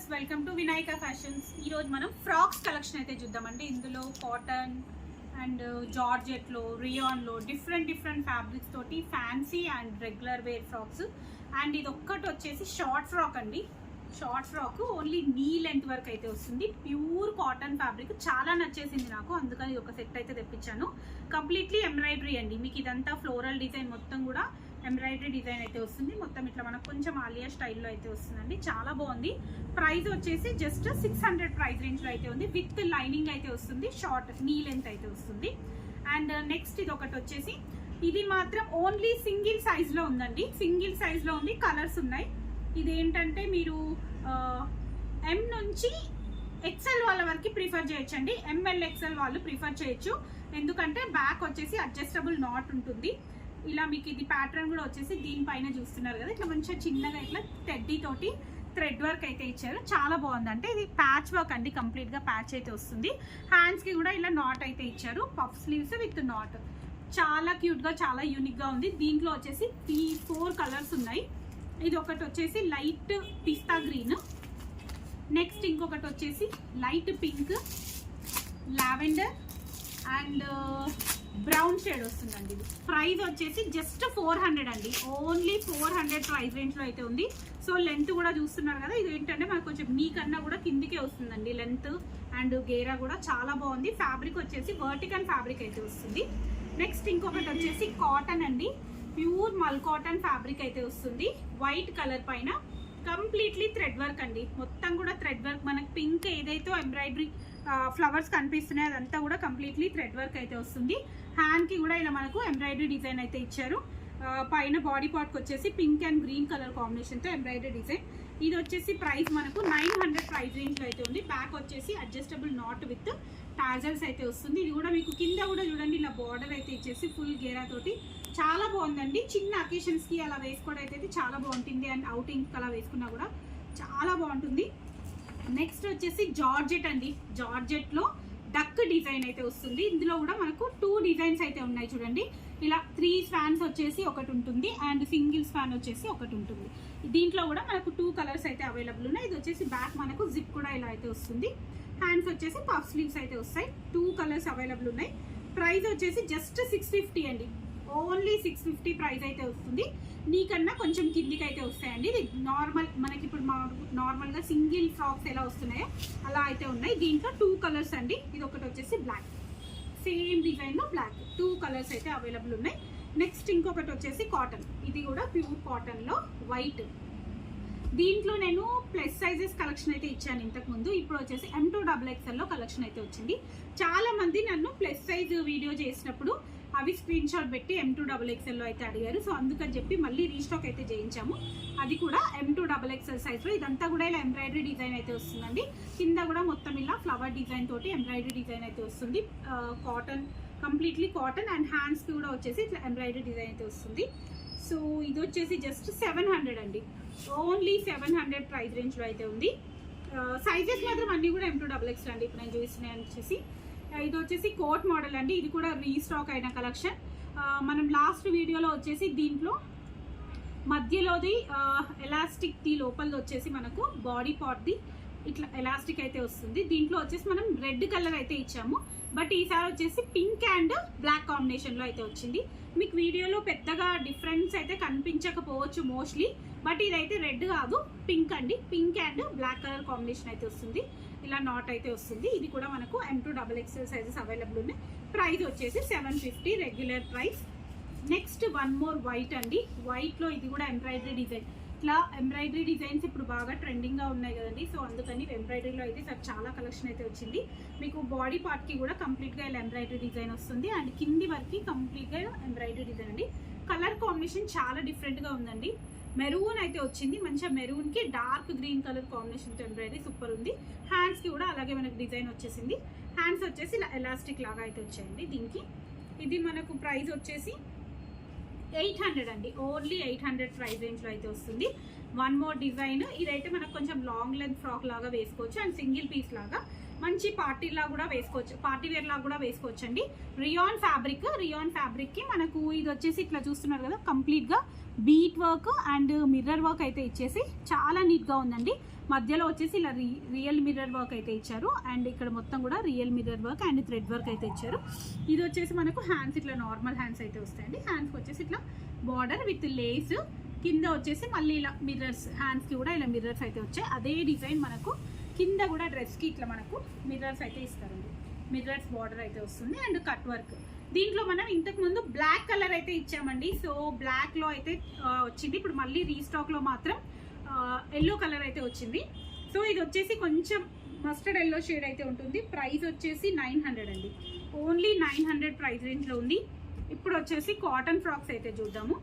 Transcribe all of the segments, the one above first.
Viewers, welcome to Vinayaka fashions. ఈరోజు మనం frocks collection అయితే చూద్దామండి. ఇందులో కాటన్ అండ్ జార్జెట్లో, రియాన్లో డిఫరెంట్ ఫ్యాబ్రిక్స్ తోటి fancy and regular wear frocks. And ఇది ఒక్కటి వచ్చేసి షార్ట్ ఫ్రాక్ అండి. Short frock only knee length వరకు అయితే వస్తుంది. ప్యూర్ కాటన్ ఫ్యాబ్రిక్ చాలా నచ్చేసింది నాకు, అందుకని ఒక సెట్ అయితే తెప్పించాను. కంప్లీట్లీ ఎంబ్రాయిడరీ అండి. మీకు ఇదంతా ఫ్లోరల్ డిజైన్ మొత్తం కూడా ఎంబ్రాయిడరీ డిజైన్ అయితే వస్తుంది. మొత్తం ఇట్లా మనకు కొంచెం ఆలియా స్టైల్లో అయితే వస్తుందండి. చాలా బాగుంది. ప్రైస్ వచ్చేసి జస్ట్ 600 ప్రైస్ రేంజ్లో అయితే ఉంది. విత్ లైనింగ్ అయితే వస్తుంది. షార్ట్ నీ లెంత్ అయితే వస్తుంది. అండ్ నెక్స్ట్ ఇది ఒకటి వచ్చేసి, ఇది మాత్రం ఓన్లీ సింగిల్ సైజ్లో ఉందండి. సింగిల్ సైజ్లో ఉంది. కలర్స్ ఉన్నాయి. ఇదేంటంటే మీరు ఎం నుంచి ఎక్సెల్ వాళ్ళ వరకు ప్రిఫర్ చేయొచ్చండి. ఎంఎల్ ఎక్సెల్ వాళ్ళు ప్రిఫర్ చేయొచ్చు. ఎందుకంటే బ్యాక్ వచ్చేసి అడ్జస్టబుల్ నాట్ ఉంటుంది. ఇలా మీకు ఇది ప్యాటర్న్ కూడా వచ్చేసి దీనిపైన చూస్తున్నారు కదా, ఇట్లా మంచిగా చిన్నగా ఇట్లా టెడ్డీ తోటి థ్రెడ్ వర్క్ అయితే ఇచ్చారు. చాలా బాగుంది. అంటే ఇది ప్యాచ్ వర్క్ అండి. కంప్లీట్గా ప్యాచ్ అయితే వస్తుంది. హ్యాండ్స్కి కూడా ఇలా నాట్ అయితే ఇచ్చారు. Puff sleeves with not. చాలా క్యూట్గా, చాలా యూనిక్గా ఉంది. దీంట్లో వచ్చేసి 4 కలర్స్ ఉన్నాయి. ఇది ఒకటి వచ్చేసి లైట్ పిస్తా గ్రీన్, నెక్స్ట్ ఇంకొకటి వచ్చేసి light pink, lavender and brown shade వస్తుందండి. ఇది ప్రైస్ వచ్చేసి జస్ట్ 400 అండి. ఓన్లీ 400 ప్రైస్ రేంజ్లో అయితే ఉంది. సో లెంత్ కూడా చూస్తున్నారు కదా, ఇది ఏంటంటే మనకు కొంచెం మీకన్నా కూడా కిందికే వస్తుందండి లెంత్. అండ్ గేరా కూడా చాలా బాగుంది. ఫ్యాబ్రిక్ వచ్చేసి వర్టికల్ ఫ్యాబ్రిక్ అయితే వస్తుంది. నెక్స్ట్ ఇంకొకటి వచ్చేసి కాటన్ అండి. ప్యూర్ మల్ కాటన్ ఫ్యాబ్రిక్ అయితే వస్తుంది. వైట్ కలర్ పైన కంప్లీట్లీ థ్రెడ్ వర్క్ అండి. మొత్తం కూడా థ్రెడ్ వర్క్. మనకి పింక్ ఏదైతే ఎంబ్రాయిడరీ ఫ్లవర్స్ కనిపిస్తున్నాయి అదంతా కూడా కంప్లీట్లీ థ్రెడ్ వర్క్ అయితే వస్తుంది. హ్యాండ్కి కూడా ఇలా మనకు ఎంబ్రాయిడరీ డిజైన్ అయితే ఇచ్చారు. పైన బాడీ పార్ట్కి వచ్చేసి పింక్ అండ్ గ్రీన్ కలర్ కాంబినేషన్తో ఎంబ్రాయిడరీ డిజైన్. ఇది వచ్చేసి ప్రైస్ మనకు 900 ప్రైస్ రేంజ్లో అయితే ఉంది. బ్యాక్ వచ్చేసి అడ్జస్టబుల్ నాట్ విత్ టాజల్స్ అయితే వస్తుంది. ఇది కూడా మీకు కింద కూడా చూడండి ఇలా బార్డర్ అయితే ఇచ్చేసి ఫుల్ గేరా తోటి చాలా బాగుందండి. చిన్న అకేషన్స్కి అలా వేసుకోవడం అయితే చాలా బాగుంటుంది. అండ్ అవుటింగ్కి అలా వేసుకున్నా కూడా చాలా బాగుంటుంది. నెక్స్ట్ వచ్చేసి జార్జెట్ అండి. జార్జెట్లో డక్ డిజైన్ అయితే వస్తుంది. ఇందులో కూడా మనకు 2 డిజైన్స్ అయితే ఉన్నాయి చూడండి. ఇలా 3 స్పాన్స్ వచ్చేసి ఒకటి ఉంటుంది అండ్ సింగిల్ స్పాన్ వచ్చేసి ఒకటి ఉంటుంది. దీంట్లో కూడా మనకు 2 కలర్స్ అయితే అవైలబుల్ ఉన్నాయి. ఇది వచ్చేసి బ్యాక్ మనకు జిప్ కూడా ఇలా అయితే వస్తుంది. హ్యాండ్స్ వచ్చేసి పఫ్ స్లీవ్స్ అయితే వస్తాయి. 2 కలర్స్ అవైలబుల్ ఉన్నాయి. ప్రైస్ వచ్చేసి జస్ట్ 650 అండి. ఓన్లీ 650 ప్రైస్ అయితే వస్తుంది. నీకన్నా కొంచెం కిందికి అయితే వస్తాయండి. ఇది నార్మల్ మనకి ఇప్పుడు నార్మల్గా సింగిల్ ఫ్రాక్స్ ఎలా వస్తున్నాయో అలా అయితే ఉన్నాయి. దీంట్లో 2 కలర్స్ అండి. ఇది ఒకటి వచ్చేసి బ్లాక్, సేమ్ డిజైన్లో బ్లాక్. 2 కలర్స్ అయితే అవైలబుల్ ఉన్నాయి. నెక్స్ట్ ఇంకొకటి వచ్చేసి కాటన్. ఇది కూడా ప్యూర్ కాటన్లో వైట్. దీంట్లో నేను ప్లస్ సైజెస్ కలెక్షన్ అయితే ఇచ్చాను ఇంతకుముందు. ఇప్పుడు వచ్చేసి M2XXL కలెక్షన్ అయితే వచ్చింది. చాలా మంది నన్ను ప్లస్ సైజ్ వీడియో చేసినప్పుడు అవి స్క్రీన్ షాట్ పెట్టి M2XXL అయితే అడిగారు. సో అందుకని చెప్పి మళ్ళీ రీస్టాక్ అయితే చేయించాము. అది కూడా M2XXL సైజ్లో. ఇదంతా కూడా ఇలా ఎంబ్రాయిడరీ డిజైన్ అయితే వస్తుందండి. కింద కూడా మొత్తం ఇలా ఫ్లవర్ డిజైన్ తోటి ఎంబ్రాయిడరీ డిజైన్ అయితే వస్తుంది. Cotton, completely cotton. అండ్ హ్యాండ్స్కి కూడా వచ్చేసి ఇట్లా ఎంబ్రాయిడరీ డిజైన్ అయితే వస్తుంది. సో ఇది వచ్చేసి జస్ట్ 700 అండి. ఓన్లీ 700 ప్రైస్ రేంజ్లో అయితే ఉంది. సైజెస్ మాత్రం అన్నీ కూడా M2XXL అండి. ఇప్పుడు నేను చూసినాయి వచ్చేసి ఇది వచ్చేసి కోట్ మోడల్ అండి. ఇది కూడా రీస్టాక్ అయిన కలెక్షన్. మనం లాస్ట్ వీడియోలో వచ్చేసి దీంట్లో మధ్యలోది ఎలాస్టిక్ ది లోపలది వచ్చేసి మనకు బాడీ పార్ట్ది ఇట్లా ఎలాస్టిక్ అయితే వస్తుంది. దీంట్లో వచ్చేసి మనం రెడ్ కలర్ అయితే ఇచ్చాము. బట్ ఈసారి వచ్చేసి పింక్ అండ్ బ్లాక్ కాంబినేషన్లో అయితే వచ్చింది. మీకు వీడియోలో పెద్దగా డిఫరెన్స్ అయితే కనిపించకపోవచ్చు మోస్ట్లీ. బట్ ఇదైతే రెడ్ కాదు, పింక్ అండి. Pink and black colour combination అయితే వస్తుంది. ఇలా నాట్ అయితే వస్తుంది. ఇది కూడా మనకు M2XXL సైజెస్ అవైలబుల్ ఉన్నాయి. ప్రైస్ వచ్చేసి 750 regular price. Next one more white అండి. వైట్లో ఇది కూడా ఎంబ్రాయిడరీ డిజైన్. ఇట్లా ఎంబ్రాయిడరీ డిజైన్స్ ఇప్పుడు బాగా ట్రెండింగ్గా ఉన్నాయి కదండి. సో అందుకని ఎంబ్రాయిడరీలో అయితే చాలా కలెక్షన్ అయితే వచ్చింది. మీకు బాడీ పార్ట్కి కూడా కంప్లీట్గా ఇలా ఎంబ్రాయిడరీ డిజైన్ వస్తుంది. అండ్ కింది వరకు కంప్లీట్గా ఎంబ్రాయిడరీ డిజైన్ అండి. కలర్ కాంబినేషన్ చాలా డిఫరెంట్గా ఉందండి. మెరూన్ అయితే వచ్చింది. మంచిగా మెరూన్కి డార్క్ గ్రీన్ కలర్ కాంబినేషన్తో ఎంబ్రాయిడరీ సూపర్ ఉంది. హ్యాండ్స్కి కూడా అలాగే మనకు డిజైన్ వచ్చేసింది. హ్యాండ్స్ వచ్చేసి ఇలా ఎలాస్టిక్ లాగా అయితే వచ్చాయండి దీనికి. ఇది మనకు ప్రైస్ వచ్చేసి 800 అండి. ఓన్లీ 800 ప్రైస్ రేంజ్లో అయితే వస్తుంది. One more design. ఇదైతే మనకు కొంచెం లాంగ్ లెంత్ ఫ్రాక్ లాగా వేసుకోవచ్చు అండ్ సింగిల్ పీస్ లాగా మంచి పార్టీ లాగా కూడా వేసుకోవచ్చు, పార్టీ వేర్ లాగా కూడా వేసుకోవచ్చు అండి. రియాన్ ఫ్యాబ్రిక్ కి మనకు ఇది వచ్చేసి ఇట్లా చూస్తున్నారు కదా, కంప్లీట్ గా bead work and mirror work అయితే ఇచ్చేసి చాలా నీట్ గా ఉందండి. మధ్యలో వచ్చేసి ఇలా రియల్ మిర్రర్ వర్క్ అయితే ఇచ్చారు అండ్ ఇక్కడ మొత్తం కూడా real mirror work and thread work అయితే ఇచ్చారు. ఇది వచ్చేసి మనకు హ్యాండ్స్ ఇట్లా నార్మల్ హ్యాండ్స్ అయితే వస్తాయండి. హ్యాండ్స్కి వచ్చేసి ఇట్లా బార్డర్ విత్ లేస్, కింద వచ్చేసి మళ్ళీ ఇలా మిర్రర్స్, హ్యాండ్స్కి కూడా ఇలా మిర్రర్స్ అయితే వచ్చాయి. అదే డిజైన్ మనకు కింద కూడా డ్రెస్కి ఇట్లా మనకు మిర్రర్స్ అయితే ఇస్తారండి. మిర్రర్స్ బార్డర్ అయితే వస్తుంది అండ్ కట్ వర్క్. దీంట్లో మనం ఇంతకు ముందు బ్లాక్ కలర్ అయితే ఇచ్చామండి. సో బ్లాక్లో అయితే వచ్చింది, ఇప్పుడు మళ్ళీ రీస్టాక్లో మాత్రం ఎల్లో కలర్ అయితే వచ్చింది. సో ఇది వచ్చేసి కొంచెం మస్టర్డ్ ఎల్లో షేడ్ అయితే ఉంటుంది. ప్రైస్ వచ్చేసి 900 అండి, ఓన్లీ 900 ప్రైస్ రేంజ్లో ఉంది. ఇప్పుడు వచ్చేసి కాటన్ ఫ్రాక్స్ అయితే చూద్దాము.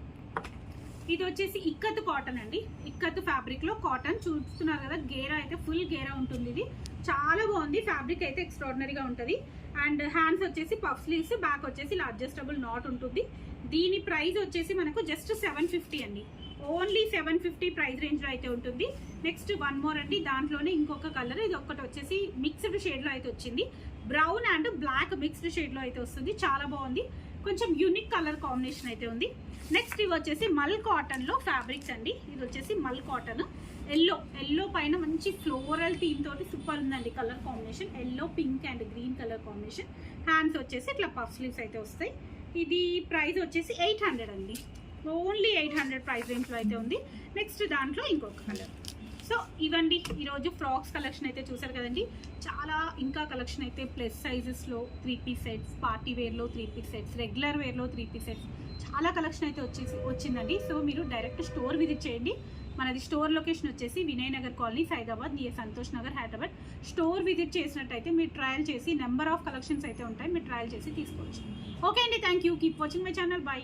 ఇది వచ్చేసి ఇక్కత్ కాటన్ అండి, ఇక్కత్ ఫ్యాబ్రిక్లో కాటన్ చూస్తున్నారు కదా, గేరా అయితే ఫుల్ గేరా ఉంటుంది. ఇది చాలా బాగుంది, ఫ్యాబ్రిక్ అయితే ఎక్స్ట్రాడినరీగా ఉంటుంది. అండ్ హ్యాండ్స్ వచ్చేసి పఫ్ స్లీవ్స్, బ్యాక్ వచ్చేసి ఇలా అడ్జస్టబుల్ నాట్ ఉంటుంది. దీని ప్రైస్ వచ్చేసి మనకు జస్ట్ 750 అండి, ఓన్లీ 750 ప్రైస్ రేంజ్లో అయితే ఉంటుంది. నెక్స్ట్ వన్ మోర్ అండి, దాంట్లోనే ఇంకొక కలర్, ఇది ఒకటి వచ్చేసి మిక్స్డ్ షేడ్లో అయితే వచ్చింది. బ్రౌన్ అండ్ బ్లాక్ మిక్స్డ్ షేడ్లో అయితే వస్తుంది, చాలా బాగుంది. కొంచెం యూనిక్ కలర్ కాంబినేషన్ అయితే ఉంది. నెక్స్ట్ ఇవి వచ్చేసి మల్ కాటన్లో ఫ్యాబ్రిక్స్ అండి. ఇది వచ్చేసి మల్ కాటన్, ఎల్లో పైన మంచి ఫ్లోరల్ థీమ్ తోటి సూపర్ ఉందండి colour combination. Yellow, pink and green colour combination. Hands వచ్చేసి ఇట్లా పఫ్ స్లీవ్స్ అయితే వస్తాయి. ఇది ప్రైస్ వచ్చేసి 800 అండి, ఓన్లీ 800 ప్రైస్ రేంజ్లో అయితే ఉంది. నెక్స్ట్ దాంట్లో ఇంకొక కలర్. సో ఇవండి ఈరోజు ఫ్రాక్స్ కలెక్షన్ అయితే చూసారు కదండి. చాలా ఇంకా కలెక్షన్ అయితే ప్లస్ సైజెస్లో 3 పీస్ సెట్స్, పార్టీ వేర్లో 3 పీస్ సెట్స్, రెగ్యులర్ వేర్లో 3 పీస్ సెట్స్, చాలా కలెక్షన్ అయితే వచ్చిందండి. సో మీరు డైరెక్ట్ స్టోర్ విజిట్ చేయండి. మనది స్టోర్ లొకేషన్ వచ్చేసి Vinay Nagar colony, Saidabad, near Santosh Nagar, Hyderabad. Store visit చేసినట్టయితే మీరు ట్రయల్ చేసి నెంబర్ ఆఫ్ కలెక్షన్స్ అయితే ఉంటాయి, మీరు ట్రయల్ చేసి తీసుకోవచ్చు. ఓకే అండి, thank you, keep watching my channel, by.